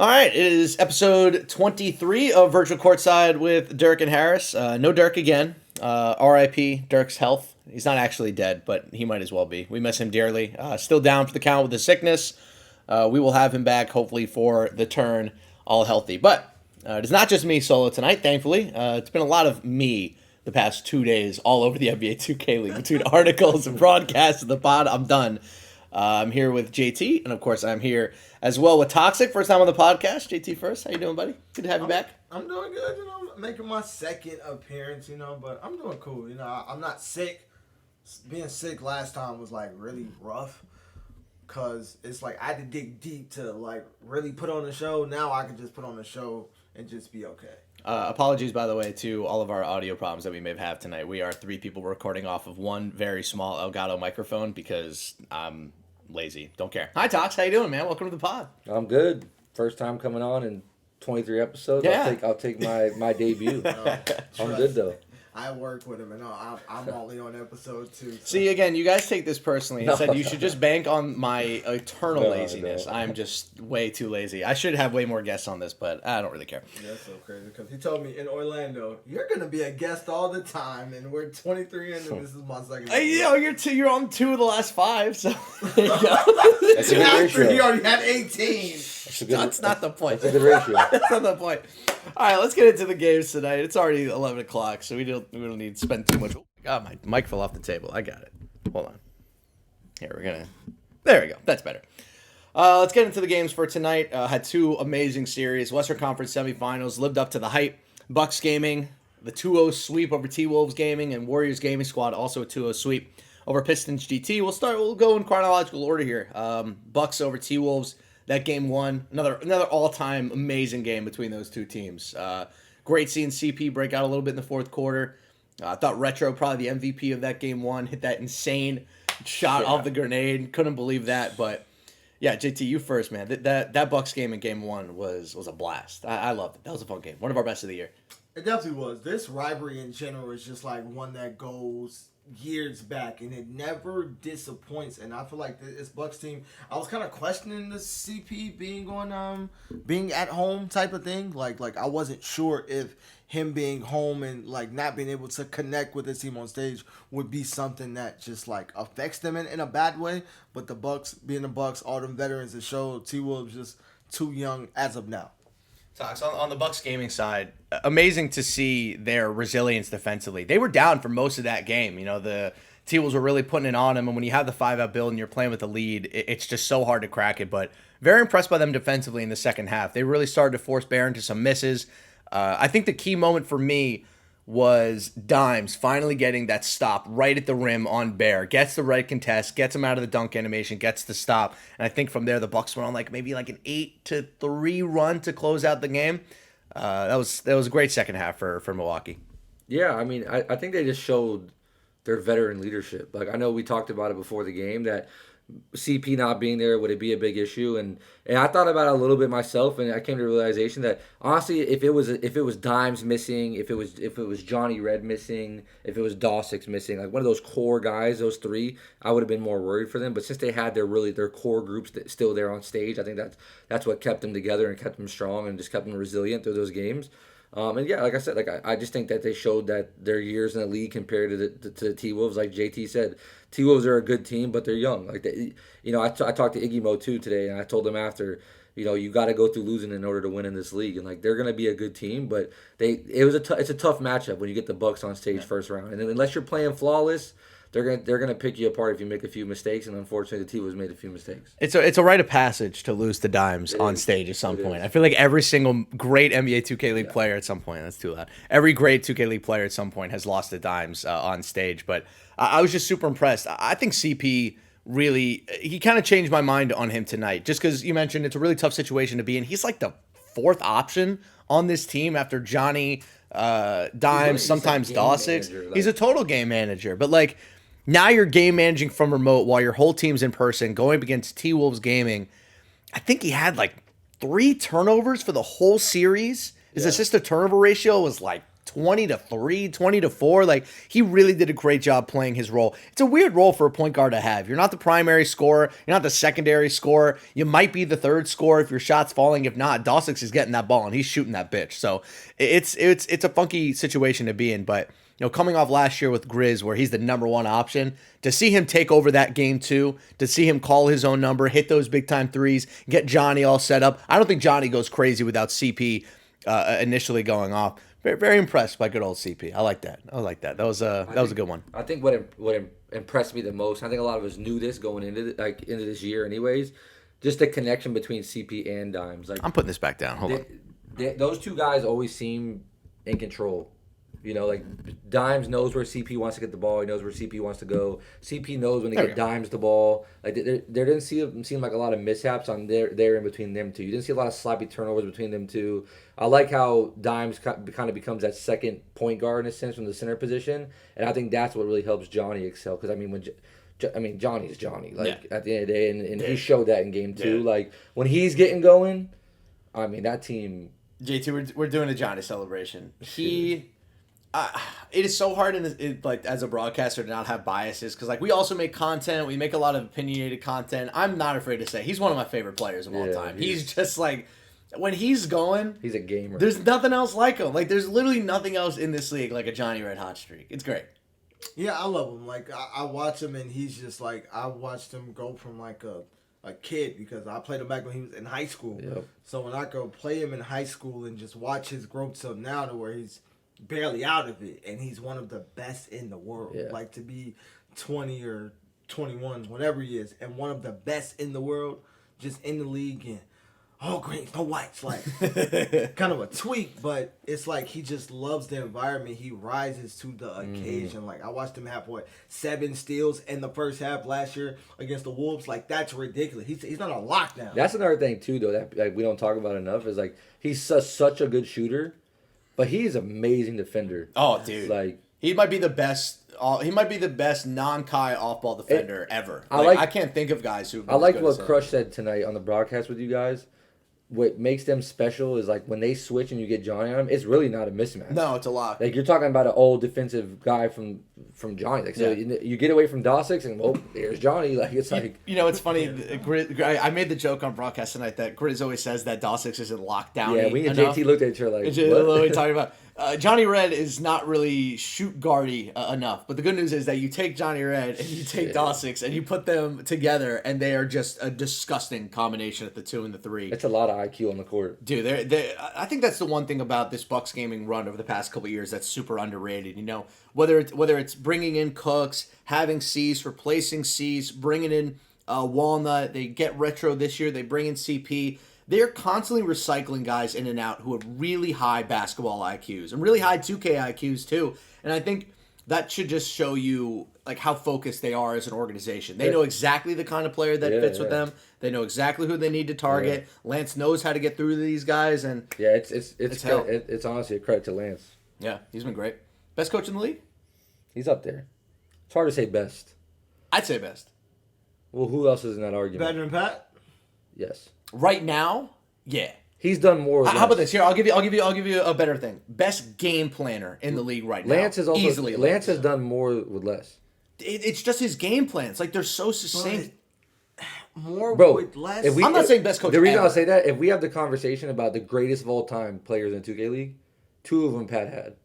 All right, it is episode 23 of Virtual Courtside with Dirk and Harris. No Dirk again. R.I.P. Dirk's health. He's not actually dead, but he might as well be. We miss him dearly. Still down for the count with the sickness. We will have him back, hopefully, for the turn, all healthy. But it is not just me solo tonight, thankfully. It's been a lot of me the past 2 days all over the NBA 2K League between articles and broadcasts of the pod. I'm done. I'm here with JT, and of course, I'm here as well with Toxic. First time on the podcast. JT first. How you doing, buddy? Good to have you back. I'm doing good. I'm making my second appearance, but I'm doing cool. I'm not sick. Being sick last time was, really rough because it's I had to dig deep to, really put on the show. Now I can just put on the show and just be okay. Apologies, by the way, to all of our audio problems that we may have tonight. We are 3 people recording off of one very small Elgato microphone because I'm lazy. Don't care. Hi, Tox. How you doing, man? Welcome to the pod. I'm good. First time coming on in 23 episodes. Yeah. I'll take my debut. I'm good, though. I work with him, and I'm only on episode 2. So. See, again, you guys take this personally and said you should just bank on my eternal laziness. No. I'm just way too lazy. I should have way more guests on this, but I don't really care. That's so crazy because he told me in Orlando, you're going to be a guest all the time, and we're 23 in, and this is my second episode. You're on 2 of the last 5, so there you go. That's a good After ratio. he already had 18. That's not the point. That's a good ratio. That's not the point. All right, let's get into the games tonight. It's already 11 o'clock, so we don't need to spend too much. Oh my God, my mic fell off the table. I got it. Hold on. Here, there we go. That's better. Let's get into the games for tonight. Had 2 amazing series. Western Conference semifinals lived up to the hype. Bucks Gaming, the 2-0 sweep over T-Wolves Gaming, and Warriors Gaming Squad also a 2-0 sweep over Pistons GT. We'll go in chronological order here. Bucks over T-Wolves. That game 1, another all-time amazing game between those 2 teams. Great seeing CP break out a little bit in the fourth quarter. I thought Retro, probably the MVP of that game 1, hit that insane shot off the grenade. Couldn't believe that, but yeah, JT, you first, man. That Bucks game in game 1 was a blast. I loved it. That was a fun game. One of our best of the year. It definitely was. This rivalry in general is just one that goes years back, and it never disappoints. And I feel like this Bucks team, I was kind of questioning the CP being at home type of thing. Like I wasn't sure if him being home and not being able to connect with his team on stage would be something that just affects them in a bad way. But the Bucks, being the Bucks, all them veterans that showed, T-Wolves just too young as of now. Tox, on the Bucks gaming side, amazing to see their resilience defensively. They were down for most of that game. The T-Wolves were really putting it on them, and when you have the 5-out build and you're playing with the lead, it's just so hard to crack it. But very impressed by them defensively in the second half. They really started to force Bear into some misses. I think the key moment for me was Dimes finally getting that stop right at the rim on Bear. Gets the right contest, gets him out of the dunk animation, gets the stop. And I think from there the Bucks went on maybe an 8-3 run to close out the game. That was a great second half for Milwaukee. Yeah, I mean, I think they just showed their veteran leadership. I know we talked about it before the game that CP not being there, would it be a big issue? And I thought about it a little bit myself, and I came to the realization that honestly, if it was Dimes missing, if it was Johnny Red missing, if it was Dawsix missing, one of those core guys, those 3, I would have been more worried for them. But since they had their core groups still there on stage, I think that's what kept them together and kept them strong and just kept them resilient through those games. And yeah, like I said, I just think that they showed that their years in the league compared to the T-Wolves, like JT said, T-Wolves are a good team, but they're young. I talked to Iggy Mo too today, and I told him after, you got to go through losing in order to win in this league, and they're gonna be a good team, but it's a tough matchup when you get the Bucks on stage first round, and then unless you're playing flawless, they're gonna pick you apart if you make a few mistakes, and unfortunately the T-Wolves made a few mistakes. It's a rite of passage to lose to Dimes on stage at some point. I feel like every single great NBA 2K League player at some point, that's too loud. Every great 2K League player at some point has lost to Dimes on stage, but I was just super impressed. I think CP really, he kind of changed my mind on him tonight, just because you mentioned it's a really tough situation to be in. He's the 4th option on this team after Johnny, Dimes, sometimes Dawsix. He's a total game manager, but now you're game managing from remote while your whole team's in person going up against T-Wolves Gaming. I think he had 3 turnovers for the whole series. His assist to turnover ratio was 20-3, 20-4. Like, he really did a great job playing his role. It's a weird role for a point guard to have. You're not the primary scorer. You're not the secondary scorer. You might be the third scorer if your shot's falling. If not, Dawsix is getting that ball and he's shooting that bitch. So it's a funky situation to be in. But, coming off last year with Grizz, where he's the number one option, to see him take over that game too, to see him call his own number, hit those big time threes, get Johnny all set up. I don't think Johnny goes crazy without CP initially going off. Very, very impressed by good old CP. I like that. That was a good one. I think what impressed me the most, I think a lot of us knew this going into this year anyways, just the connection between CP and Dimes. Like, I'm putting this back down. Hold on. Those two guys always seem in control. Like Dimes knows where CP wants to get the ball. He knows where CP wants to go. CP knows when to get Dimes the ball. Like there didn't seem like a lot of mishaps on there in between them two. You didn't see a lot of sloppy turnovers between them two. I like how Dimes kind of becomes that second point guard in a sense from the center position, and I think that's what really helps Johnny excel. Because Johnny's Johnny. Like at the end of the day, and he showed that in game two. Yeah. Like when he's getting going, that team. JT, we're doing a Johnny celebration. It is so hard as a broadcaster to not have biases because we also make content. We make a lot of opinionated content. I'm not afraid to say he's one of my favorite players of all time. He's just when he's going, he's a gamer. There's nothing else like him. There's literally nothing else in this league like a Johnny Red Hot streak. It's great. Yeah, I love him. I watch him and he's just I watched him go from a kid because I played him back when he was in high school. Yep. So when I go play him in high school and just watch his growth till now to where he's barely out of it, and he's one of the best in the world. Yeah. To be 20 or 21, whatever he is, and one of the best in the world, just in the league, and all greens, no whites, kind of a tweak, but it's he just loves the environment. He rises to the occasion. I watched him have 7 steals in the first half last year against the Wolves. That's ridiculous. He's not on lockdown. That's another thing too, though, that we don't talk about enough is he's such a good shooter. But he's an amazing defender. Oh, dude! He might be the best. He might be the best non-Kai off-ball defender ever. I can't think of guys who. I liked what Crush said tonight on the broadcast with you guys. What makes them special is when they switch and you get Johnny on them, it's really not a mismatch. No, it's a lock. You're talking about an old defensive guy from Johnny. So you get away from Dawsix and there's Johnny. It's it's funny. I made the joke on broadcast tonight that Grizz always says that Dawsix isn't locked down. Yeah, we and JT looked at each other what are we talking about? Johnny Red is not really shoot guardy enough, but the good news is that you take Johnny Red and you take Dawsix and you put them together, and they are just a disgusting combination at the 2 and the 3. It's a lot of IQ on the court, dude. I think that's the one thing about this Bucks gaming run over the past couple of years that's super underrated. Whether it's bringing in Cooks, having Cease, replacing Cease, bringing in Walnut. They get retro this year. They bring in CP. They're constantly recycling guys in and out who have really high basketball IQs and really high 2K IQs too. And I think that should just show you how focused they are as an organization. They know exactly the kind of player that fits with them. They know exactly who they need to target. Yeah. Lance knows how to get through to these guys, and it's honestly a credit to Lance. Yeah, he's been great. Best coach in the league? He's up there. It's hard to say best. I'd say best. Well, who else is in that argument? Better than Pat? Yes. Right now, yeah. He's done more. How about this? Here, I'll give you a better thing. Best game planner in the league right now. Lance has done more with less. It's just his game plans. They're so succinct. More with less. I'm not saying best coach. The reason ever. I'll say that, if we have the conversation about the greatest of all time players in the 2K League, 2 of them Pat had.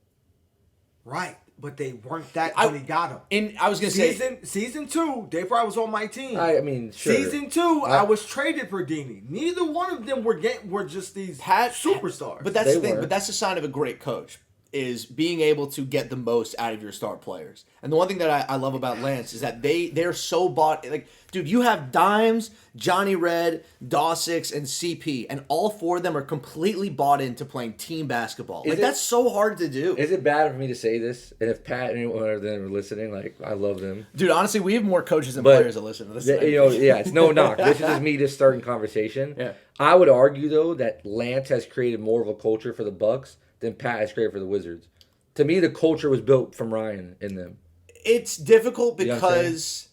Right. But they weren't that when he got them. I was going to say... Season 2, Dave Fry was on my team. I mean, sure. Season 2, I was traded for Dini. Neither one of them were just these superstars. But that's the thing. But that's the sign of a great coach, is being able to get the most out of your star players. And the one thing that I love about Lance is that they're so bought... dude, you have Dimes, Johnny Red, Dawsix, and CP, and all 4 of them are completely bought into playing team basketball. That's so hard to do. Is it bad for me to say this? And if Pat and anyone of them are listening, I love them. Dude, honestly, we have more coaches than players that listen to this. It's no knock. This is just me just starting conversation. Yeah. I would argue, though, that Lance has created more of a culture for the Bucks than Pat has created for the Wizards. To me, the culture was built from Ryan in them. It's difficult because...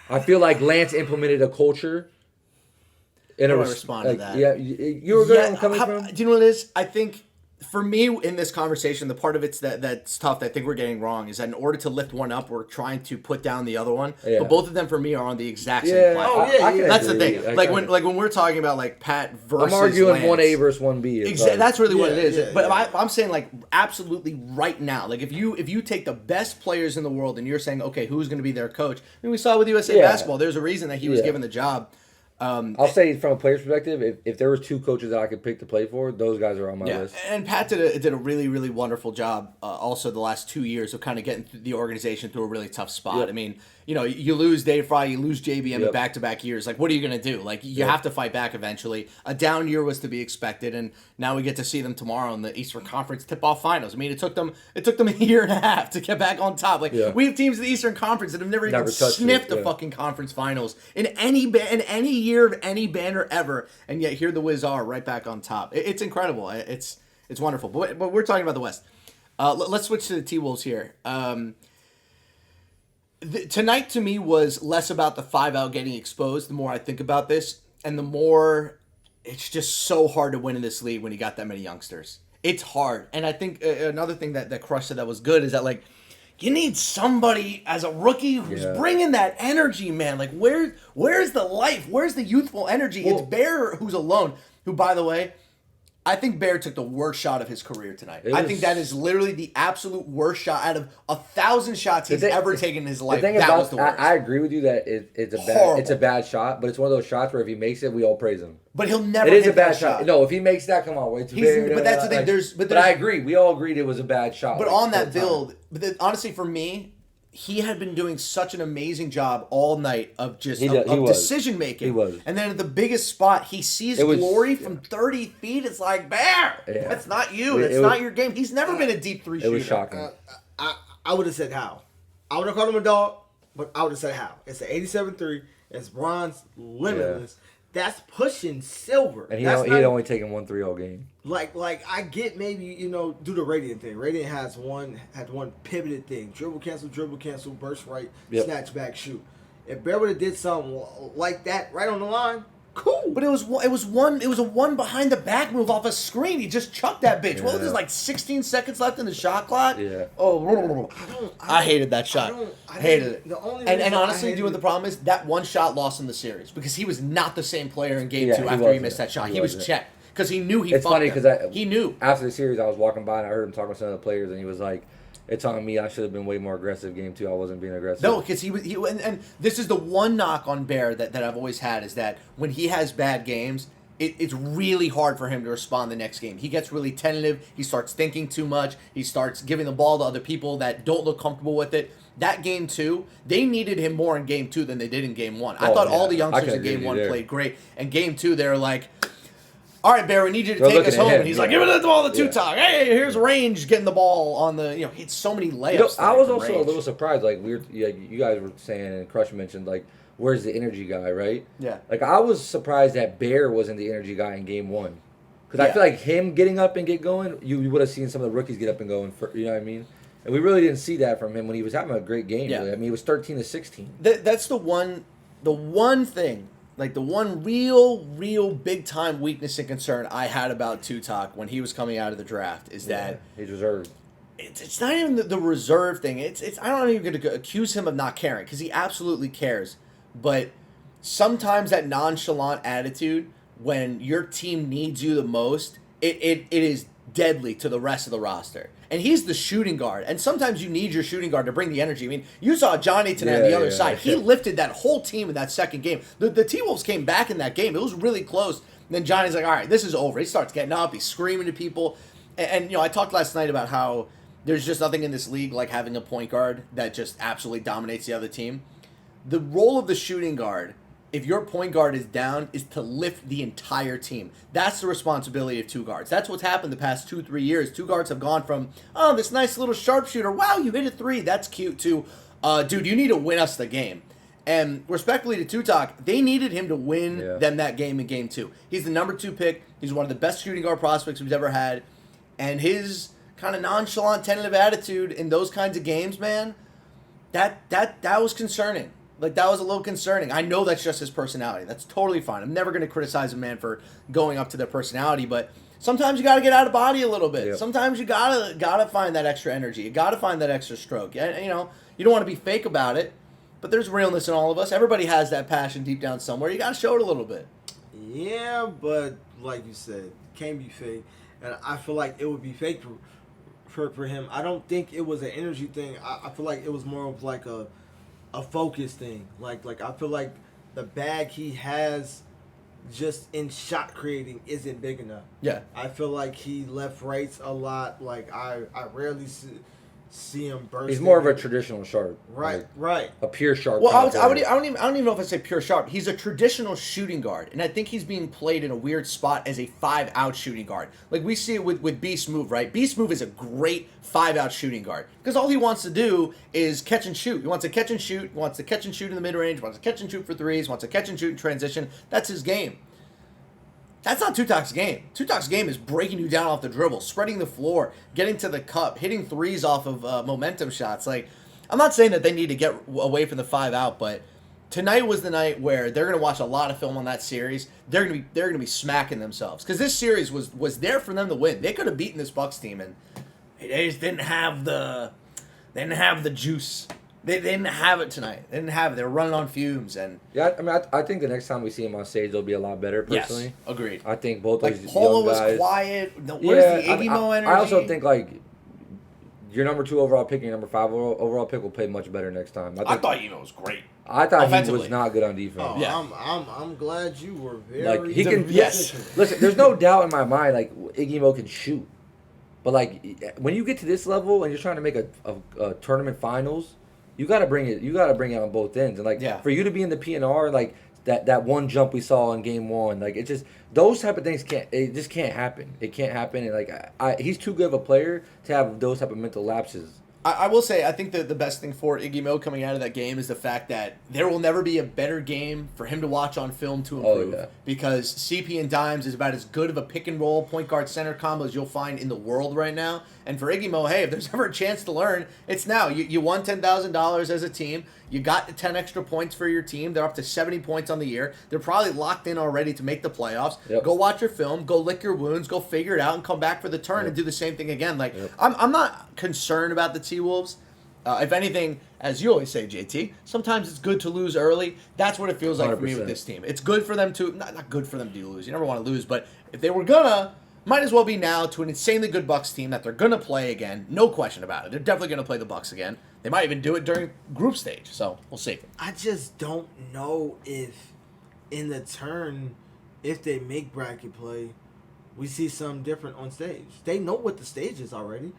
I feel like Lance implemented a culture. I don't respond to that. Yeah, you were good on coming from? Do you know what it is? I think For me, in this conversation, the part of it's that's tough that I think we're getting wrong is that in order to lift one up, we're trying to put down the other one. Yeah. But both of them, for me, are on the exact same Yeah, platform. I can That's the agree. thing. Like when we're talking about like Pat versus I'm arguing Lance. 1A versus 1B. Exactly. That's really what it is. Yeah, but yeah. I'm saying like absolutely right now. Like if you take the best players in the world and you're saying, okay, who's going to be their coach? I mean, we saw with USA Yeah. basketball. There's a reason that he was Yeah. given the job. I'll say from a player's perspective, if there was 2 coaches that I could pick to play for, those guys are on my list. And Pat did a really, really wonderful job also the last 2 years of kind of getting the organization through a really tough spot. Yep. I mean, you lose Dave Fry, you lose JBM in Yep. back-to-back years. Like, what are you going to do? Like, you have to fight back eventually. A down year was to be expected, and now we get to see them tomorrow in the Eastern Conference tip-off finals. I mean, it took them a year and a half to get back on top. Like, we have teams in the Eastern Conference that have never even touched sniffed it, the yeah. fucking conference finals in any year of any banner ever, and yet here the Wiz are right back on top. It's incredible. It's wonderful. But we're talking about the West. Let's switch to the T-Wolves here. Tonight to me was less about the 5-out getting exposed. The more I think about this, and the more it's just so hard to win in this league when you got that many youngsters. It's hard, and I think another thing that Crush said that was good is that like you need somebody as a rookie who's bringing that energy, man. Like where's the life? Where's the youthful energy? It's Bear who's alone. Who, by the way, I think Bear took the worst shot of his career tonight. I think that is literally the absolute worst shot out of 1,000 shots he's ever taken in his life. That was the worst. I agree with you that it's a bad shot, but it's one of those shots where if he makes it, we all praise him. But he'll never. It is hit a bad that shot. No, if he makes that, come on, wait. But that's the thing. But I agree. We all agreed it was a bad shot. But on that build, honestly, for me, he had been doing such an amazing job all night of just decision making. He was. And then at the biggest spot, he sees glory from 30 feet. It's like, Bear, that's not you. That's not your game. He's never been a deep three shooter. It was shocking. I would have said how. I would have called him a dog, but I would have said how. It's an 87-3. It's bronze, limitless. That's pushing silver. And he had only taken 1 3 all game. Like I get maybe, do the Radiant thing. Radiant had one pivoted thing. Dribble cancel, burst right, snatch back, shoot. If Bear would have did something like that right on the line, cool. But it was a one behind the back move off a screen. He just chucked that bitch. What was this, like 16 seconds left in the shot clock? Yeah. Oh, I hated that shot. I hated it. And honestly, do you know what the problem is? That one shot lost in the series because he was not the same player in game 2 after he missed that shot. He was checked because he knew he fucked. It's funny because he knew. After the series, I was walking by and I heard him talking to some of the players, and he was like, "It's on me. I should have been way more aggressive game 2. I wasn't being aggressive." No, because he and this is the one knock on Bear that I've always had is that when he has bad games, it's really hard for him to respond the next game. He gets really tentative. He starts thinking too much. He starts giving the ball to other people that don't look comfortable with it. That game 2, they needed him more in game 2 than they did in game 1. I thought all the youngsters in game 1 played great. And game 2, they're like, all right, Bear, we need you to take us home. And he's like, give it the ball to Tutok. Hey, here's Range getting the ball on the, he hit so many layups. I was also a little surprised. Like, you guys were saying, and Crush mentioned, like, where's the energy guy, right? Yeah. Like, I was surprised that Bear wasn't the energy guy in game 1. Because I feel like him getting up and get going, you would have seen some of the rookies get up and go, you know what I mean? And we really didn't see that from him when he was having a great game. Yeah. Really. I mean, he was 13-16. That's the one thing. Like, the one real big-time weakness and concern I had about Tutok when he was coming out of the draft is that... He's reserved. It's not even the reserve thing. It's I'm not even going to accuse him of not caring, because he absolutely cares. But sometimes that nonchalant attitude, when your team needs you the most, it is deadly to the rest of the roster. And he's the shooting guard. And sometimes you need your shooting guard to bring the energy. I mean, you saw Johnny tonight on the other side. He lifted that whole team in that second game. The T-Wolves came back in that game. It was really close. And then Johnny's like, all right, this is over. He starts getting up. He's screaming to people. And I talked last night about how there's just nothing in this league like having a point guard that just absolutely dominates the other team. The role of the shooting guard, if your point guard is down, is to lift the entire team. That's the responsibility of 2 guards. That's what's happened the past 2-3 years. 2 guards have gone from, oh, this nice little sharpshooter, wow, you hit a 3, that's cute, to, dude, you need to win us the game. And respectfully to Tutok, they needed him to win them that game in game 2. He's the number 2 pick. He's one of the best shooting guard prospects we've ever had. And his kind of nonchalant, tentative attitude in those kinds of games, man, that was concerning. Like, that was a little concerning. I know that's just his personality. That's totally fine. I'm never going to criticize a man for going up to their personality, but Sometimes you got to get out of body a little bit. Yeah. Sometimes you gotta find that extra energy. You got to find that extra stroke. And, you know, you don't want to be fake about it, but there's realness in all of us. Everybody has that passion deep down somewhere. You got to show it a little bit. Yeah, but like you said, can't be fake. And I feel like it would be fake for him. I don't think it was an energy thing. I feel like it was more of like a focus thing. Like I feel like the bag he has just in shot creating isn't big enough. Yeah. I feel like he left rights a lot. Like I rarely see him burst. He's more of a traditional sharp. Right, like, right. A pure sharp. Well, kind of I player. don't even know if I say pure sharp. He's a traditional shooting guard, and I think he's being played in a weird spot as a 5-out shooting guard. Like we see it with Beast Move, right? Beast Move is a great 5-out shooting guard because all he wants to do is catch and shoot. He wants to catch and shoot. He wants to catch and shoot in the mid range. Wants to catch and shoot for threes. Wants to catch and shoot in transition. That's his game. That's not Tupac's game. Tupac's game is breaking you down off the dribble, spreading the floor, getting to the cup, hitting threes off of momentum shots. Like, I'm not saying that they need to get away from the 5-out, but tonight was the night where they're going to watch a lot of film on that series. They're going to be smacking themselves because this series was there for them to win. They could have beaten this Bucks team, and they just didn't have the juice. They didn't have it tonight. They didn't have it. They were running on fumes. And Yeah, I mean, I think the next time we see him on stage, they'll be a lot better. Personally, yes, agreed. I think both Like those Polo young was guys. quiet. Where's the Iggy Mo energy? I also think like your number 2 overall pick and your number 5 overall pick will play much better next time. I thought Iggy Mo was great. I thought he offensively. was not good on defense. Oh, Yeah. I'm glad you were very. Like he can. Yes. Listen, there's no doubt in my mind like Iggy Mo can shoot, but like when you get to this level and you're trying to make a tournament finals, you got to bring it. You got to bring it on both ends. And like Yeah. for you to be in the PNR, like that one jump we saw in game 1, like it just those type of things just can't happen. It can't happen. And like he's too good of a player to have those type of mental lapses. I will say, I think that the best thing for Iggy Mo coming out of that game is the fact that there will never be a better game for him to watch on film to improve. yeah. Because CP and Dimes is about as good of a pick and roll point guard center combo as you'll find in the world right now. And for Iggy Mo, hey, if there's ever a chance to learn, it's now. You won $10,000 as a team. You got the 10 extra points for your team. They're up to 70 points on the year. They're probably locked in already to make the playoffs. Yep. Go watch your film. Go lick your wounds. Go figure it out and come back for the turn and do the same thing again. Like Yep. I'm not concerned about the T-Wolves. If anything, as you always say, JT, sometimes it's good to lose early. That's what it feels like for me with 100%. this team. It's good for them to not good for them to lose. You never want to lose, but if they were gonna, might as well be now to an insanely good Bucks team that they're gonna play again. No question about it. They're definitely gonna play the Bucks again. They might even do it during group stage. So we'll see. I just don't know if in the turn, if they make bracket play, we see something different on stage. They know what the stage is already.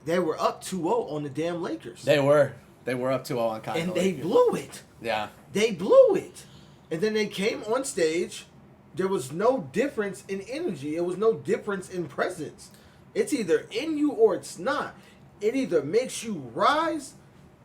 They were up 2-0 on the damn Lakers. They were up 2-0 on Kyle. And they blew it. Yeah. They blew it. And then they came on stage. There was no difference in energy. It was no difference in presence. It's either in you or it's not. It either makes you rise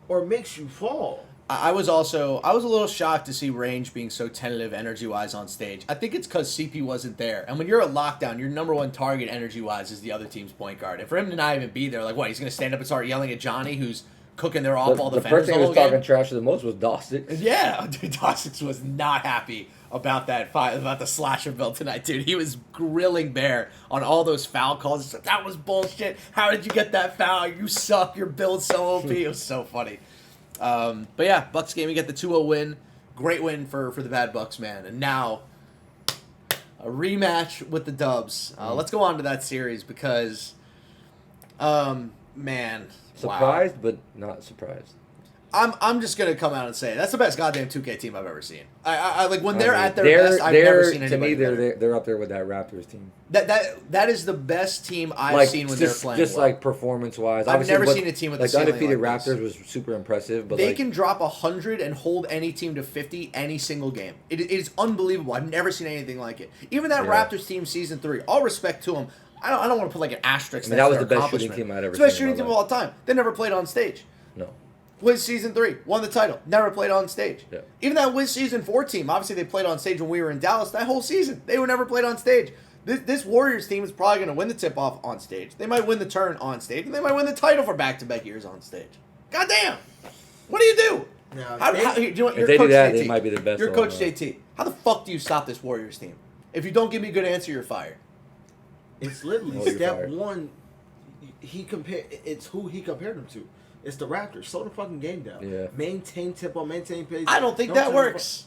or makes you fall. I was a little shocked to see Range being so tentative energy-wise on stage. I think it's because CP wasn't there. And when you're at lockdown, your number one target energy-wise is the other team's point guard. And for him to not even be there, like what, he's going to stand up and start yelling at Johnny, who's cooking their off-ball The defenders person the who whole was talking game? trash the most was Dostick. Yeah, dude, Dossix was not happy about about the slasher bill tonight, dude. He was grilling Bear on all those foul calls. He's like, that was bullshit. How did you get that foul? You suck. Your build's so OP. It was so funny. But yeah, Bucks game, we get the 2-0 win. Great win for the bad Bucks, man. And now a rematch with the Dubs. Let's go on to that series because, man, Surprised, but not surprised. I'm just gonna come out and say it. That's the best goddamn 2K team I've ever seen. I like when they're I mean, at their best. I've never seen to anybody me, they're better. they're up there with that Raptors team. That is the best team I've Like seen when just, they're playing. just well. like performance wise. I've never seen a team with like a the ceiling undefeated like this. Raptors was super impressive, but They like, can drop 100 and hold any team to 50 any single game. It is unbelievable. I've never seen anything like it. Even that Yeah. Raptors team season 3. All respect to them. I don't want to put like an asterisk. I mean, that was next to the their best shooting accomplishment. team I'd ever It's the best seen in shooting my team of all time. They never played on stage. no. Wiz season 3 won the title. Never played on stage. Yeah. Even that Wiz season 4 team. Obviously, they played on stage when we were in Dallas. That whole season, they were never played on stage. This Warriors team is probably going to win the tip-off on stage. They might win the turn on stage, and they might win the title for back-to-back years on stage. Goddamn! What do you do? Now, You know what, If you're they do Coach that, JT. they might be the best You're of Coach all JT. How the fuck do you stop this Warriors team? If you don't give me a good answer, you're fired. It's literally Oh, you're step fired. one. It's who he compared him to. It's the Raptors. Slow the fucking game down. Yeah. Maintain tempo. Maintain pace. I don't think Don't that turn the works.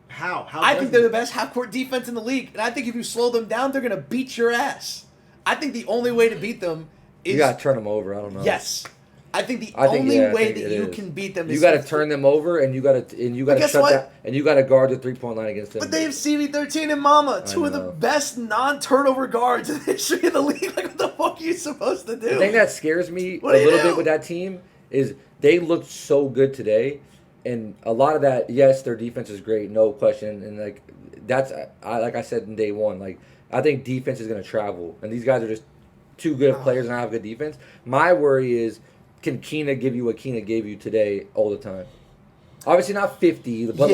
How? I does think it? they're the best half-court defense in the league, and I think if you slow them down, they're gonna beat your ass. I think the only way to beat them is You gotta turn them over. I don't know. yes. I think the I think- only yeah, I way think that it you is. can beat them You is got to to turn them over, and you got to guess shut what? that, and you got to guard the 3-point line against them. But they have CB13 and Mama, two of the know. best non-turnover guards in the history of the league. Like, what the fuck are you supposed to do? The thing that scares me What a do you little do? bit with that team is they looked so good today, and a lot of that, yes, their defense is great, no question, and like that's like I said in day one, like I think defense is going to travel, and these guys are just too good of players and I have good defense. My worry is, can Keena give you what Keena gave you today all the time? Obviously not 50, but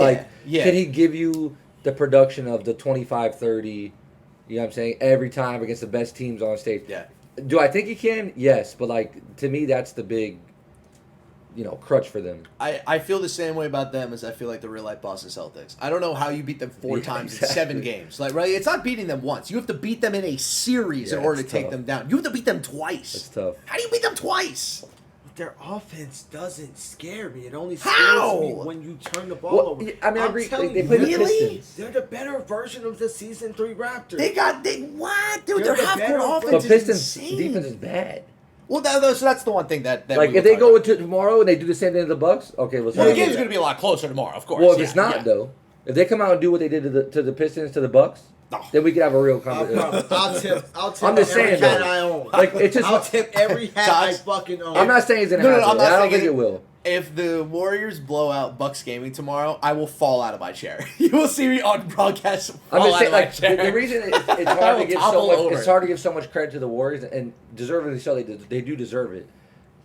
can he give you the production of the 25-30, you know what I'm saying, every time against the best teams on stage? Yeah. Do I think he can? Yes, but like to me that's the big crutch for them. I feel the same way about them as I feel like the real life Boston Celtics. I don't know how you beat them four Yeah, times exactly. in 7 games. Like, right? It's not beating them once. You have to beat them in a series in Yeah, order to it's take tough. them down. You have to beat them twice. It's tough. How do you beat them twice? Their offense doesn't scare me. It only scares How? me when you turn the ball Well, over. I mean, I I'm agree. telling They you, play the Really? Pistons. they're the better version of the season 3 Raptors. What? Dude, They're their the half better court But offense Pistons is insane. defense is bad. Well, so that's the one thing that Like we if were they talking go about. into tomorrow and they do the same thing to the Bucks, okay, let's Well, talk the game's about going to be a lot closer tomorrow, of course. Well, if Yeah, it's not yeah. though, if they come out and do what they did to the Pistons to the Bucks, No. then we could have a real I'll conversation. tip I'm just every saying, hat though. I own. Like it's just. I'll tip every hat I Tox, fucking own. I'm not saying it's gonna No, happen. I'm not I don't saying think it will. If the Warriors blow out Bucks gaming tomorrow, I will fall out of my chair. You will see me on broadcast fall I'm just out saying, of my like chair. the reason it's I hard will to give topple so much. over. It's hard to give so much credit to the Warriors, and deservedly so. They do deserve it,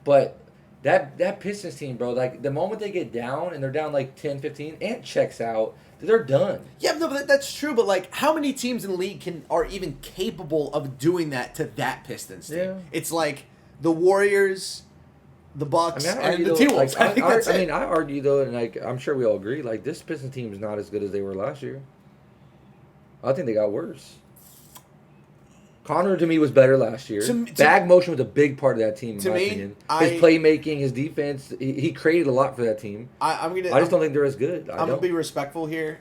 but. That Pistons team, bro, like the moment they get down and they're down like 10, 15, Ant checks out, they're done. Yeah, no, but that's true. But like, how many teams in the league are even capable of doing that to that Pistons team? Yeah. It's like the Warriors, the Bucks, and the T-Wolves. I think that's it. I argue though, and like I'm sure we all agree, like this Pistons team is not as good as they were last year. I think they got worse. Connor to me was better last year. Bag motion was a big part of that team. In my opinion. His playmaking, his defense, he created a lot for that team. I just don't think they're as good. I'm gonna be respectful here.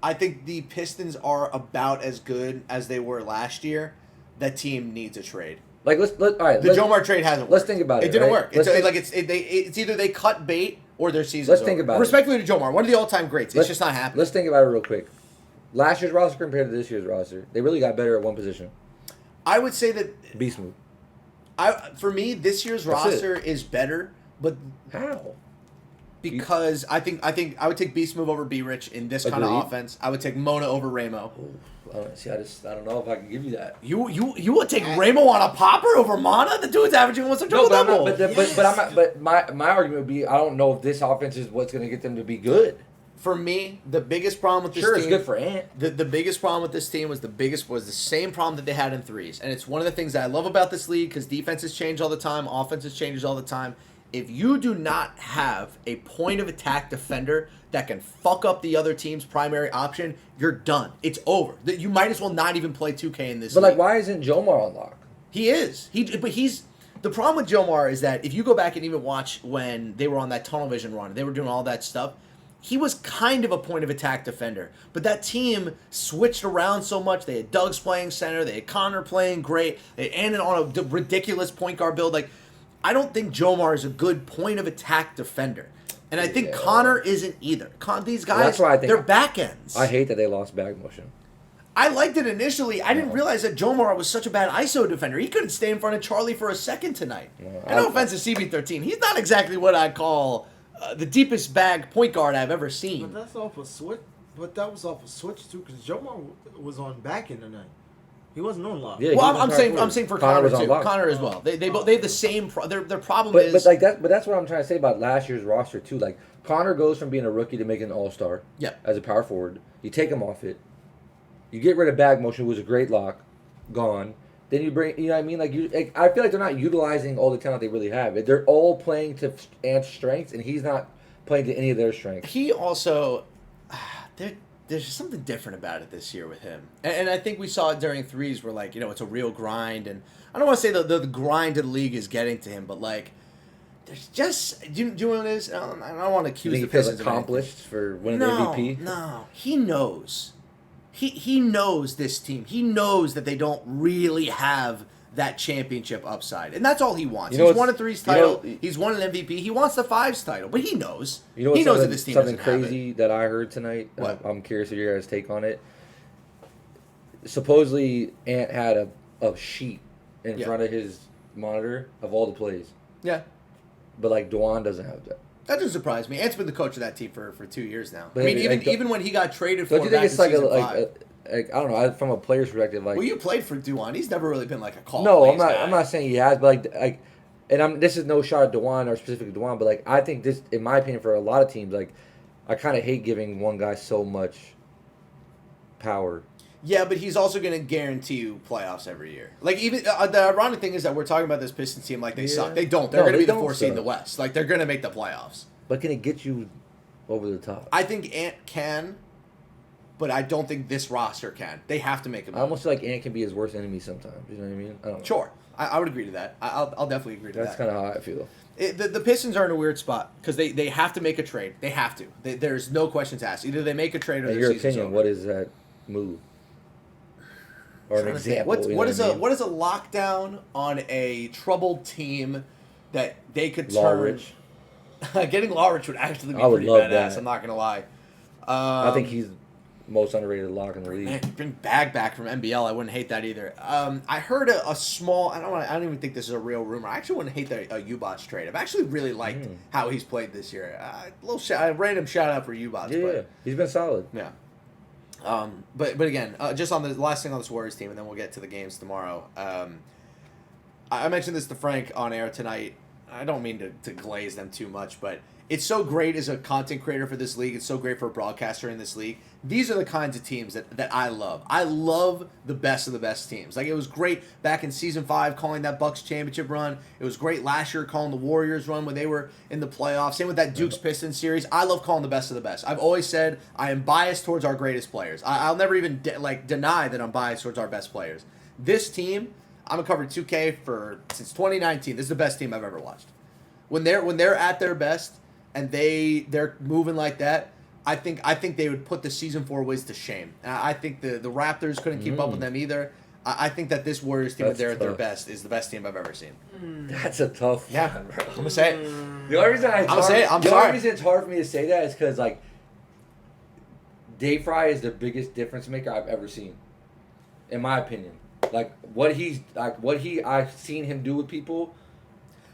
I think the Pistons are about as good as they were last year. That team needs a trade. Like all right. The Jomar trade hasn't worked. Let's think about it. It didn't right? work. It's either they cut bait or their season's Let's over. think about it. Respectfully to Jomar, one of the all-time greats. It's just not happening. Let's think about it real quick. Last year's roster compared to this year's roster, they really got better at one position. I would say that Beast move. for me, this year's That's roster is better, but How? because I think I would take Beast Move over B Rich in this kind of Agreed. offense. I would take Mona over Ramo. I don't know if I can give you that. You would take Ramo on a popper over Mana? The dude's averaging almost a triple but I'm double. not, but I'm not, but my argument would be I don't know if this offense is what's going to get them to be good. For me, the biggest problem with this Sure, team... it's good for Ant. The biggest problem with this team was the same problem that they had in threes. And it's one of the things that I love about this league because defenses change all the time, offenses changes all the time. If you do not have a point of attack defender that can fuck up the other team's primary option, you're done. It's over. You might as well not even play 2K in this But league. like, why isn't Jomar on lock? He is. The problem with Jomar is that if you go back and even watch when they were on that tunnel vision run, they were doing all that stuff, he was kind of a point of attack defender. But that team switched around so much. They had Doug's playing center. They had Connor playing great. They ended on a ridiculous point guard build. Like, I don't think Jomar is a good point of attack defender. And I think Connor isn't either. These guys, that's why I think they're back ends. I hate that they lost bag motion. I liked it initially. I didn't realize that Jomar was such a bad ISO defender. He couldn't stay in front of Charlie for a second tonight. And no offense to CB13. He's not exactly what I'd call the deepest bag point guard I've ever seen. But that's off a switch. But that was off a switch too, because Jomar was on back in tonight. He wasn't on lock. Yeah, he Well, was I'm on saying forward. I'm saying for Connor Connor was on too. lock. Connor as well. They both have the same. Their problem But is that's what I'm trying to say about last year's roster too. Like Connor goes from being a rookie to making an all-star. Yeah. As a power forward, you take him off it. You get rid of bag motion, who was a great lock, gone. Then you bring, you know what I mean? I feel like they're not utilizing all the talent they really have. They're all playing to Ant's strengths, and he's not playing to any of their strengths. he also there's just something different about it this year with him. And I think we saw it during threes where, like, it's a real grind. And I don't want to say the grind of the league is getting to him, but, like, there's just... Do you know what it is? I don't want to accuse the Pistons of accomplished for winning the MVP? No. He knows. He knows this team. He knows that they don't really have that championship upside. And that's all he wants. He's won a threes title. He's won an MVP. He wants the fives title. But he knows. He knows that this team doesn't have it. Something crazy that I heard tonight. What? I'm curious of your guys' take on it. Supposedly, Ant had a sheet in front of his monitor of all the plays. Yeah. But, like, Dwan doesn't have that. That doesn't surprise me. Ant's been the coach of that team for 2 years now. But I mean, even when he got traded for don't you think it's like I don't know, from a player's perspective, like... Well, you played for Dwan. He's never really been like a call. No, I'm not saying he has, but this is no shot at Dwan or specifically Dwan, but, like, I think this, in my opinion, for a lot of teams, like, I kind of hate giving one guy so much power. Yeah, but he's also going to guarantee you playoffs every year. Like, even the ironic thing is that we're talking about this Pistons team like they suck. They don't. They're going to be the 4th seed in the West. Like, they're going to make the playoffs. But can it get you over the top? I think Ant can, but I don't think this roster can. They have to make a move. I almost feel like Ant can be his worst enemy sometimes. You know what I mean? I don't know. Sure. I would agree to that. I'll definitely agree to that. That's kind of how I feel. The Pistons are in a weird spot because they have to make a trade. They have to. There's no questions asked. Either they make a trade or in their your season's opinion, over. what is that move? Or an example. What is a lockdown on a troubled team that they could turn? Lawrence. Getting Lawrence would actually be I would pretty love badass. that. I'm not gonna lie. I think he's most underrated lock in the league. Man, bring Bag back from NBL. I wouldn't hate that either. I heard a small. I don't even think this is a real rumor. I actually wouldn't hate a Ubats trade. I've actually really liked how he's played this year. A random shout out for Ubats. Yeah, but, he's been solid. Yeah. But again, just on the last thing on this Warriors team, and then we'll get to the games tomorrow. I mentioned this to Frank on air tonight. I don't mean to glaze them too much, but it's so great as a content creator for this league. It's so great for a broadcaster in this league. These are the kinds of teams that I love. I love the best of the best teams. Like, it was great back in Season 5 calling that Bucks championship run. It was great last year calling the Warriors run when they were in the playoffs. Same with that Dukes Pistons series. I love calling the best of the best. I've always said I am biased towards our greatest players. I'll never even deny that I'm biased towards our best players. This team, I'm a covered 2K since 2019. This is the best team I've ever watched. When they're at their best and they're moving like that, I think they would put the Season 4 Wiz to shame. I think the Raptors couldn't keep up with them either. I think that this Warriors team, when they're at their best, is the best team I've ever seen. That's a tough. Yeah, I'm gonna say it. The only reason I'm the sorry. only reason it's hard for me to say that is because, like, Dave Fry is the biggest difference maker I've ever seen, in my opinion. Like, I've seen him do with people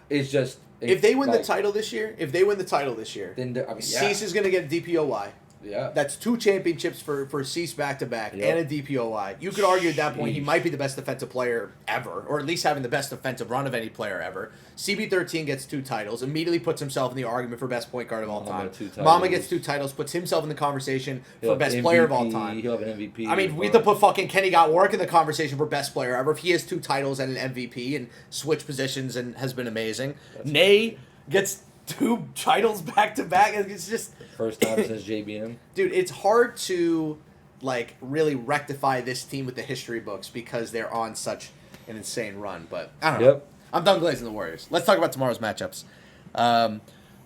is just. If they win the title this year, then Cease is going to get a DPOY. Yeah. That's 2 championships for Cease back-to-back and a DPOY. You could argue at that point he might be the best defensive player ever, or at least having the best defensive run of any player ever. CB13 gets 2 titles, immediately puts himself in the argument for best point guard of all time. Mama gets 2 titles, puts himself in the conversation for best player of all time. He'll have an MVP. I mean, we have to put fucking Kenny Got Work in the conversation for best player ever. If he has 2 titles and an MVP and switched positions and has been amazing. Nay gets 2 titles back-to-back. It's just... First time since JBM. Dude, it's hard to, like, really rectify this team with the history books because they're on such an insane run. But, I don't know. Yep. I'm done glazing the Warriors. Let's talk about tomorrow's matchups.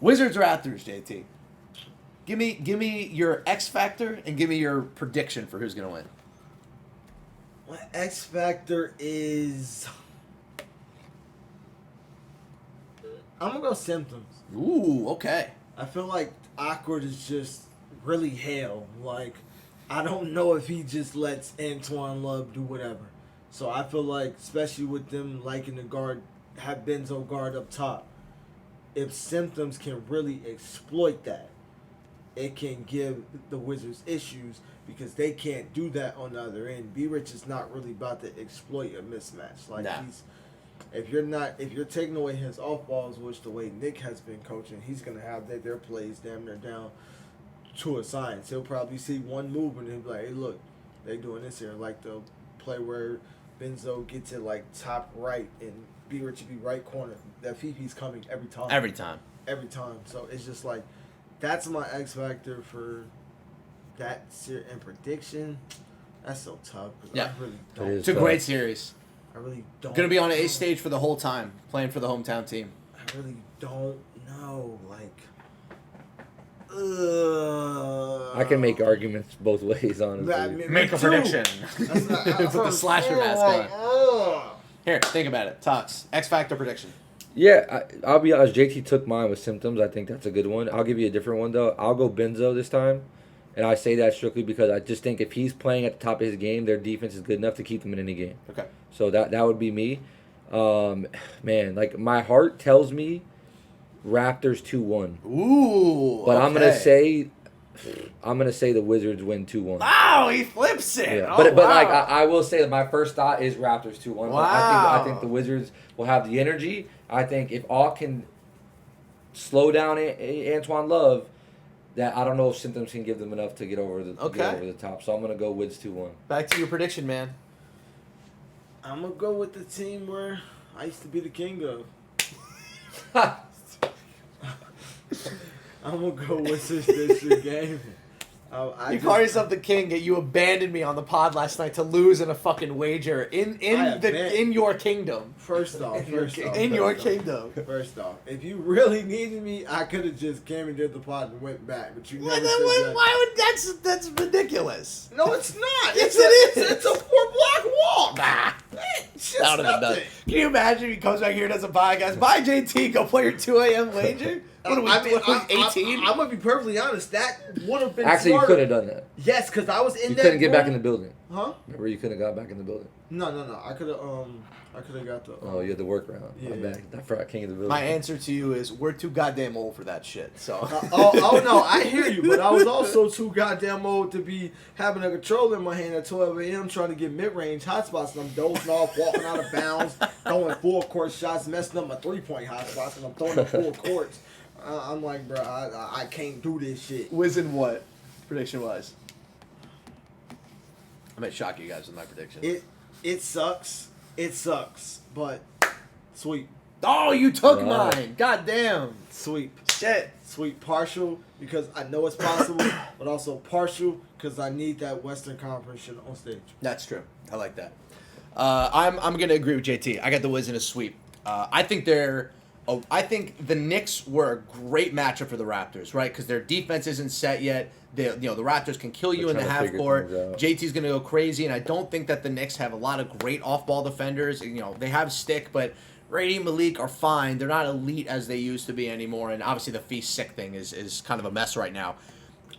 Wizards Raptors, JT. Give me your X factor and give me your prediction for who's going to win. My X factor is... I'm going to go Symptoms. Ooh, okay. I feel like Awkward is just really hell. Like, I don't know if he just lets Antoine Love do whatever. So I feel like, especially with them liking to have Benzo guard up top, if Symptoms can really exploit that, it can give the Wizards issues because they can't do that on the other end. B-Rich is not really about to exploit a mismatch. Like, if you're taking away his off balls, which the way Nick has been coaching, he's gonna have their plays damn near down to a science. He'll probably see one move and he'll be like, hey, look, they doing this here. Like the play where Benzo gets it like top right and B Rich should be right corner. That Fifi's coming every time. Every time. So it's just like that's my X factor for and prediction, that's so tough. 'Cause Yeah. I really It don't. is. It's a great series. I really don't. Going to be on an A know. stage for the whole time, playing for the hometown team. I really don't know. I can make arguments both ways, honestly. Make a prediction. That's Put the slasher mask on. Here, think about it. Tox. X Factor prediction. Yeah, I'll be honest. JT took mine with symptoms. I think that's a good one. I'll give you a different one, though. I'll go Benzo this time. And I say that strictly because I just think if he's playing at the top of his game, their defense is good enough to keep them in any game. Okay. So that would be me. Man, like my heart tells me Raptors 2-1. Ooh. But okay. I'm gonna say the Wizards win 2-1. Wow, he flips it. Yeah. Oh, But wow. like I will say that my first thought is Raptors 2-1. But I Wow. think the Wizards will have the energy. I think if all can slow down Antoine Love, that I don't know if symptoms can give them enough to get over the top. So I'm gonna go Wiz 2-1. Back to your prediction, man. I'm gonna go with the team where I used to be the king of. I'm gonna go with this game. You call yourself the king, yet you abandoned me on the pod last night to lose in a fucking wager in your kingdom. First off, kingdom. First off, if you really needed me, I could have just came and did the pod and went back. But you never said that. Why would that's ridiculous? No, it's not. Yes, it is. It's a 4-block walk. Nah. It's just That would have been done. nothing. Can you imagine if he comes back here and does a podcast? Bye, JT. Go play your 2 a.m. wager. What are we, 18? I'm gonna be perfectly honest. That would have been Actually, smarter. you could have done that. Yes, because I was in You that couldn't get back in room. the building. Huh? Remember, you couldn't have got back in the building. No. I could have got the. Oh, you had to work around. Yeah. My bad. I forgot king of the building. My answer to you is we're too goddamn old for that shit. So. Oh no, I hear you, but I was also too goddamn old to be having a controller in my hand at 12 a.m. trying to get mid-range hotspots, and I'm dozing off, walking out of bounds, throwing full court shots, messing up my 3-point hotspots, and I'm throwing the full courts. I'm like, bro, I can't do this shit. Whizzing what? Prediction wise. I might shock you guys with my prediction. It sucks. It sucks, but sweep. Oh, you took Wow. mine. God damn. Sweep. Shit. Sweep partial because I know it's possible, but also partial because I need that Western Conference shit on stage. That's true. I like that. I'm gonna agree with JT. I got the Wiz in a sweep. I think the Knicks were a great matchup for the Raptors, right? Because their defense isn't set yet. The Raptors can kill you They're in the trying to half figure court. things out. JT's gonna go crazy, and I don't think that the Knicks have a lot of great off-ball defenders. They have Stick, but Brady and Malik are fine. They're not elite as they used to be anymore, and obviously the Feast Sick thing is kind of a mess right now.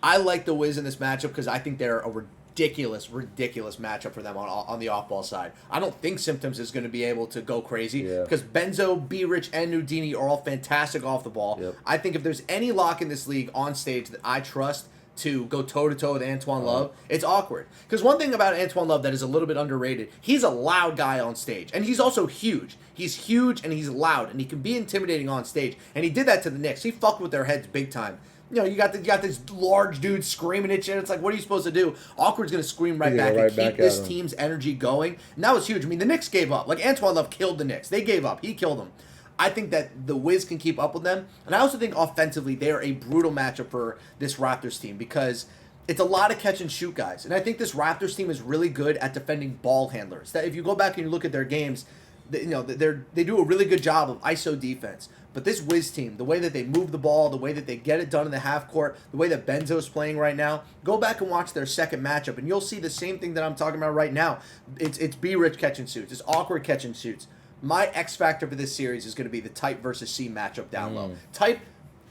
I like the Wiz in this matchup because I think they're a ridiculous matchup for them on the off-ball side. I don't think Symptoms is going to be able to go crazy because Benzo, B-Rich, and Nudini are all fantastic off the ball. Yep. I think if there's any lock in this league on stage that I trust to go toe-to-toe with Antoine Love, it's awkward. Because one thing about Antoine Love that is a little bit underrated, he's a loud guy on stage. And he's also huge. He's huge and he's loud, and he can be intimidating on stage. And he did that to the Knicks. He fucked with their heads big time. You got this large dude screaming at you, and it's like, what are you supposed to do? Awkward's going to scream right back and keep this team's energy going. And that was huge. I mean, the Knicks gave up. Like, Antoine Love killed the Knicks. They gave up. He killed them. I think that the Wiz can keep up with them. And I also think offensively, they are a brutal matchup for this Raptors team because it's a lot of catch and shoot guys. And I think this Raptors team is really good at defending ball handlers. That if you go back and you look at their games, they do a really good job of ISO defense. But this Wiz team, the way that they move the ball, the way that they get it done in the half court, the way that Benzo's playing right now, go back and watch their second matchup, and you'll see the same thing that I'm talking about right now. It's B-Rich catch and shoots. It's awkward catch and shoots. My X factor for this series is going to be the Type versus C matchup down low. Type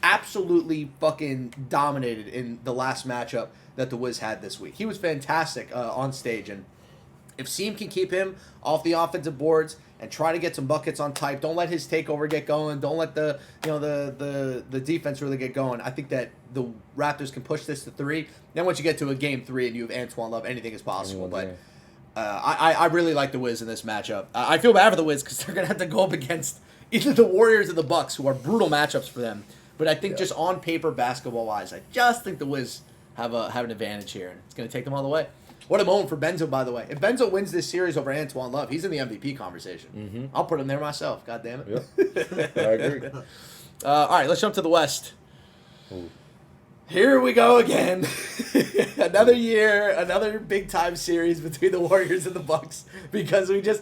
absolutely fucking dominated in the last matchup that the Wiz had this week. He was fantastic on stage, and if Seam can keep him off the offensive boards and try to get some buckets on Type, don't let his takeover get going. Don't let the defense really get going. I think that the Raptors can push this to 3. Then once you get to a game 3 and you have Antoine Love, anything is possible. But I really like the Wiz in this matchup. I feel bad for the Wiz because they're gonna have to go up against either the Warriors or the Bucks, who are brutal matchups for them. But I think just on paper, basketball wise, I just think the Wiz have an advantage here, and it's gonna take them all the way. What a moment for Benzo, by the way. If Benzo wins this series over Antoine Love, he's in the MVP conversation. I'll put him there myself. God damn it. Yep. I agree. All right, let's jump to the West. Ooh. Here we go again. Another year, another big time series between the Warriors and the Bucks because there's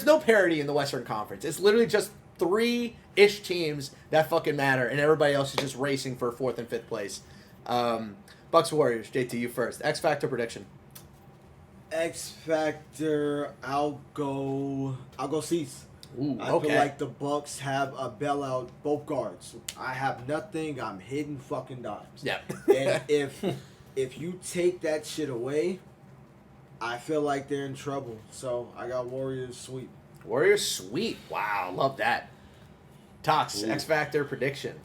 no parity in the Western Conference. It's literally just 3-ish teams that fucking matter, and everybody else is just racing for 4th and 5th place. Bucks Warriors, JT, you first. X Factor prediction. X Factor, I'll go Cease. Ooh, I feel like the Bucks have a bailout, both guards. I have nothing. I'm hitting fucking dimes. Yeah. And if you take that shit away, I feel like they're in trouble. So I got Warriors sweep. Warriors sweep. Wow, love that. Tox, X Factor prediction.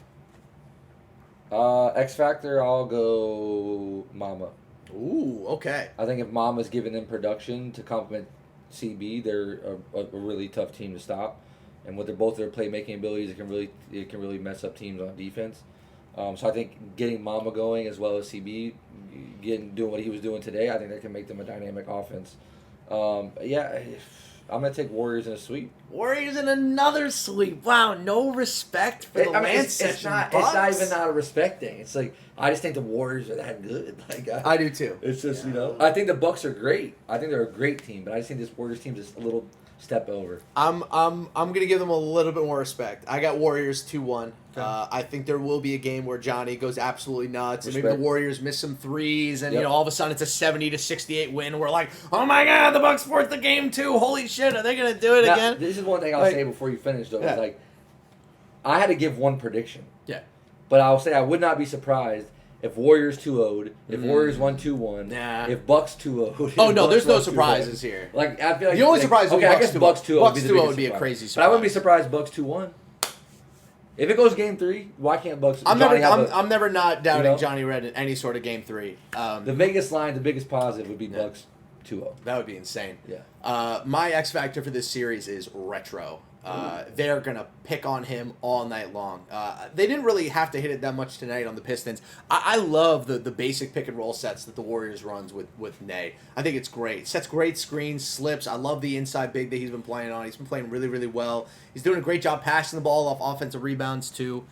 X Factor, I'll go Mama. Ooh, okay. I think if Mama's giving them production to complement CB, they're a really tough team to stop. And with both their playmaking abilities, it can really mess up teams on defense. So I think getting Mama going as well as CB doing what he was doing today, I think that can make them a dynamic offense. I'm gonna take Warriors in a sweep. Warriors in another sweep. Wow, no respect for the Lance it's not even not a respect thing. It's like I just think the Warriors are that good. Like I do too. It's just I think the Bucks are great. I think they're a great team, but I just think this Warriors team is just a little step over. I'm gonna give them a little bit more respect. I got Warriors 2-1. Okay. I think there will be a game where Johnny goes absolutely nuts, and maybe Respect. the Warriors miss some threes, and all of a sudden it's a 70-68 win. We're like, oh my god, the Bucks forced the game too. Holy shit, are they gonna do it again? This is one thing I'll say before you finish though. Yeah. Is like I had to give one prediction. Yeah. But I'll say I would not be surprised if Warriors 2-0'd, if Warriors won 2-1, Nah. if Bucks 2-0'd. Oh no, there's no surprises here. Like I feel like The only surprise would be I Bucks guess Bucks 2-0 Bucks would be 2-0 the would be a biggest crazy surprise. But I wouldn't be surprise. surprised Bucks 2-1. If it goes game 3, why can't Bucks? I'm Johnny have never, I'm never not doubting know? Johnny Red in any sort of game 3. the biggest line, the biggest positive would be Bucks 2-0. That would be insane. Yeah. My X factor for this series is Retro. They're going to pick on him all night long. They didn't really have to hit it that much tonight on the Pistons. I love the basic pick and roll sets that the Warriors runs with Ney. I think it's great. Sets great screens, slips. I love the inside big that he's been playing on. He's been playing really, really well. He's doing a great job passing the ball off offensive rebounds too.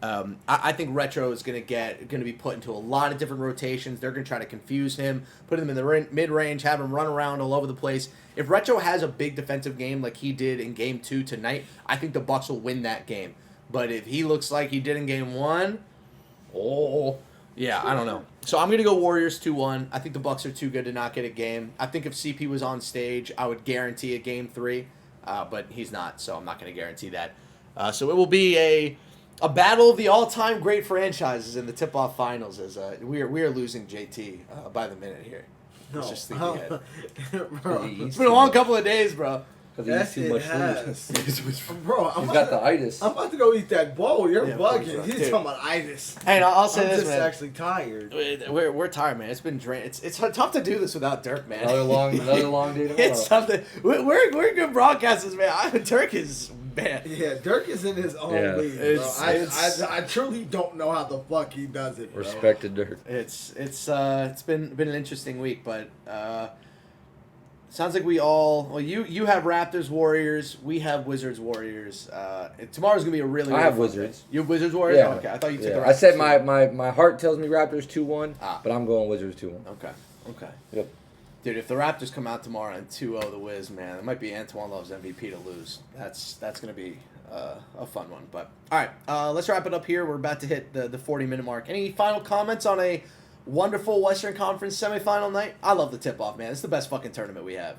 I think Retro is going to be put into a lot of different rotations. They're going to try to confuse him, put him in the mid-range, have him run around all over the place. If Retro has a big defensive game like he did in Game 2 tonight, I think the Bucks will win that game. But if he looks like he did in Game 1, I don't know. So I'm going to go Warriors 2-1. I think the Bucks are too good to not get a game. I think if CP was on stage, I would guarantee a Game 3. But he's not, so I'm not going to guarantee that. So it will be a battle of the all-time great franchises in the tip-off finals. As we are losing JT by the minute here. No. Let's just think ahead. Bro, It's been a long couple of days, bro. Because he eats too much food. Bro, He's got the itis. I'm about to go eat that bowl. You're Yeah, bugging. please, He's dude. talking about itis. Hey, and I'll say I'm this, just man. actually tired. We're tired, man. It's been it's tough to do this without Dirk, man. Another long day tomorrow. It's tough to. We're good broadcasters, man. Dirk is man. Yeah, Dirk is in his own league, bro. I truly don't know how the fuck he does it, bro. Respected Dirk. It's been an interesting week, but sounds like we all. Well, you have Raptors Warriors. We have Wizards Warriors. Tomorrow's gonna be a really. I have fun day. Wizards. You have Wizards Warriors. Yeah. Okay, I thought you took. The I said Raptors my heart tells me Raptors 2-1, Ah. but I'm going Wizards 2-1. Okay. Yep. Dude, if the Raptors come out tomorrow and 2-0 the Wiz, man, it might be Antoine Love's MVP to lose. That's going to be a fun one. But all right, let's wrap it up here. We're about to hit the 40-minute mark. Any final comments on a wonderful Western Conference semifinal night? I love the tip-off, man. It's the best fucking tournament we have.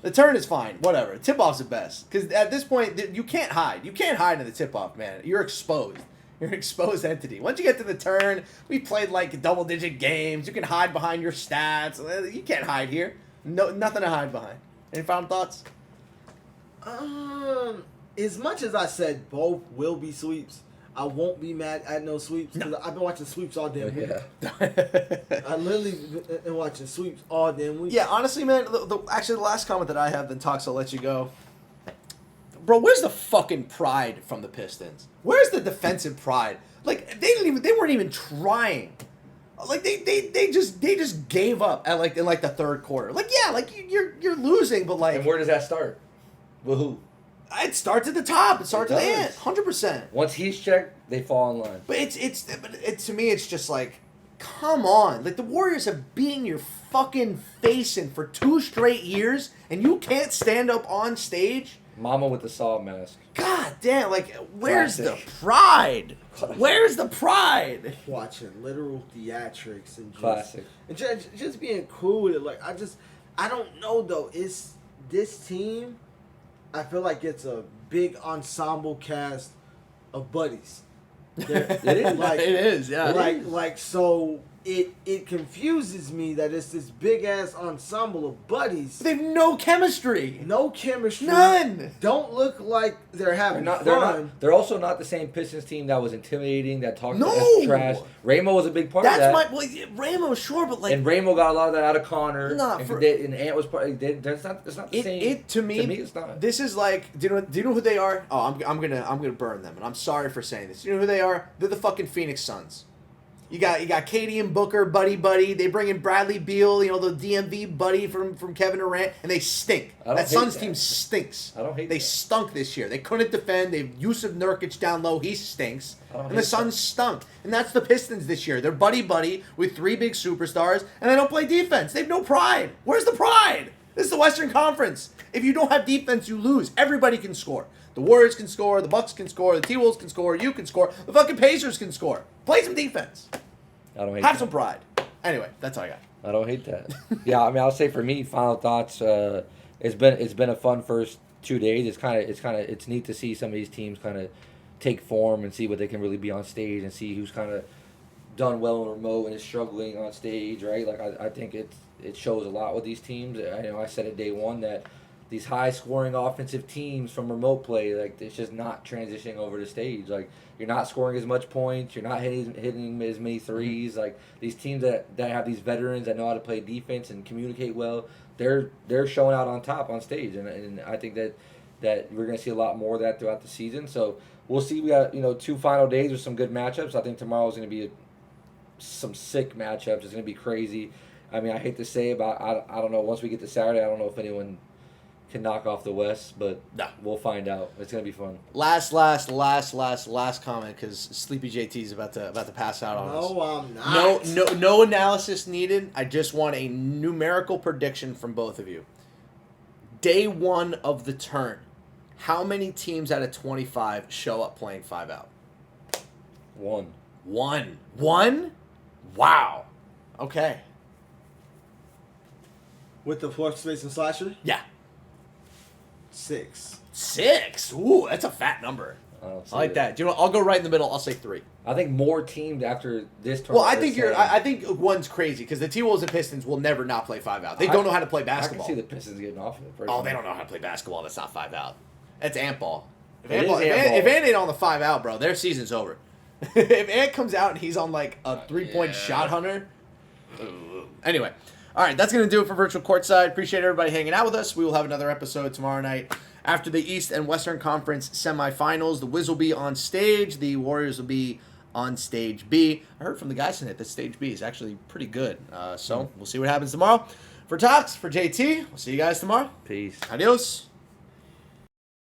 The turn is fine, whatever. Tip-off's the best. Because at this point, you can't hide. You can't hide in the tip-off, man. You're exposed. You're an exposed entity. Once you get to the turn, we played like double-digit games. You can hide behind your stats. You can't hide here. No, nothing to hide behind. Any final thoughts? As much as I said both will be sweeps, I won't be mad at no sweeps because I've been watching sweeps all damn week. I literally been watching sweeps all damn week. Yeah, honestly, man. Actually, the last comment that I have, then Tox, I'll let you go. Bro, where's the fucking pride from the Pistons? Where's the defensive pride? Like they weren't even trying. Like they just gave up at in the third quarter. Like yeah, like you're losing, but like And where does that start? With who? It starts at the top. It starts at the end. 100%. Once he's checked, they fall in line. But to me, it's just like, come on. Like, the Warriors have beaten your fucking face in for 2 straight years, and you can't stand up on stage? Mama with the saw mask. God damn, like, where's Classic. the pride? Where's the pride? Watching literal theatrics and Classic. just being cool with it. Like, I don't know, though. It's this team, I feel like it's a big ensemble cast of buddies. It is. Like, It is, yeah. Like so it confuses me that it's this big ass ensemble of buddies. They have no chemistry. No chemistry. None. Don't look like they're having They're fun. They're also not the same Pistons team that was intimidating, that talked No. as trash. Ramo was a big part of That's that. my... Well, Ramo, sure, but like... And Ramo got a lot of that out of Connor. Nah, and Ant was part. It's not the same. To me, it's not. This is like, do you know who they are? Oh, I'm gonna burn them, and I'm sorry for saying this. Do you know who they are? They're the fucking Phoenix Suns. You got Katie and Booker, buddy. They bring in Bradley Beal, the DMV buddy from Kevin Durant, and they stink. That Suns team stinks. I don't hate They that. stunk this year. They couldn't defend. They have Yusuf Nurkic down low. He stinks. And the Suns stunk. And that's the Pistons this year. They're buddy with 3 big superstars, and they don't play defense. They have no pride. Where's the pride? This is the Western Conference. If you don't have defense, you lose. Everybody can score. The Warriors can score. The Bucks can score. The T-Wolves can score. You can score. The fucking Pacers can score. Play some defense. I don't hate Have that. some pride. Anyway, that's all I got. I don't hate that. Yeah, I mean, I'll say for me, final thoughts. It's been a fun first 2 days. It's neat to see some of these teams kind of take form and see what they can really be on stage and see who's kind of done well in remote and is struggling on stage, right? Like I think it shows a lot with these teams. I said it day one that these high scoring offensive teams from remote play, like it's just not transitioning over to stage. Like you're not scoring as much points, you're not hitting as many threes. Like these teams that have these veterans that know how to play defense and communicate well, they're showing out on top on stage, and I think that we're gonna see a lot more of that throughout the season. So we'll see. We got 2 final days with some good matchups. I think tomorrow's gonna be some sick matchups. It's gonna be crazy. I mean, I hate to say it, but I don't know. Once we get to Saturday, I don't know if anyone can knock off the West, but we'll find out. It's gonna be fun. Last comment, because Sleepy JT is about to pass out on us. No, I'm not. No analysis needed. I just want a numerical prediction from both of you. Day 1 of the turn, how many teams out of 25 show up playing 5 out? 1. 1? Wow. Okay. With the fourth space and slasher? Yeah. 6. 6? Ooh, that's a fat number. I like that. Do you know what? I'll go right in the middle. I'll say 3. I think more teams after this tournament. Well, I think I think 1's crazy because the T-Wolves and Pistons will never not play 5 out. They don't know how to play basketball. I can see the Pistons getting off of it. Oh, they don't know how to play basketball. That's not 5 out. That's ant ball. If It is ant Ant ball. ain't on the 5 out, bro, their season's over. If Ant comes out and he's on like a 3-point shot hunter. Anyway. All right, that's going to do it for Virtual Courtside. Appreciate everybody hanging out with us. We will have another episode tomorrow night after the East and Western Conference semifinals. The Wiz will be on stage. The Warriors will be on stage B. I heard from the guys tonight that stage B is actually pretty good. So we'll see what happens tomorrow. For Tox, for JT, we'll see you guys tomorrow. Peace. Adios.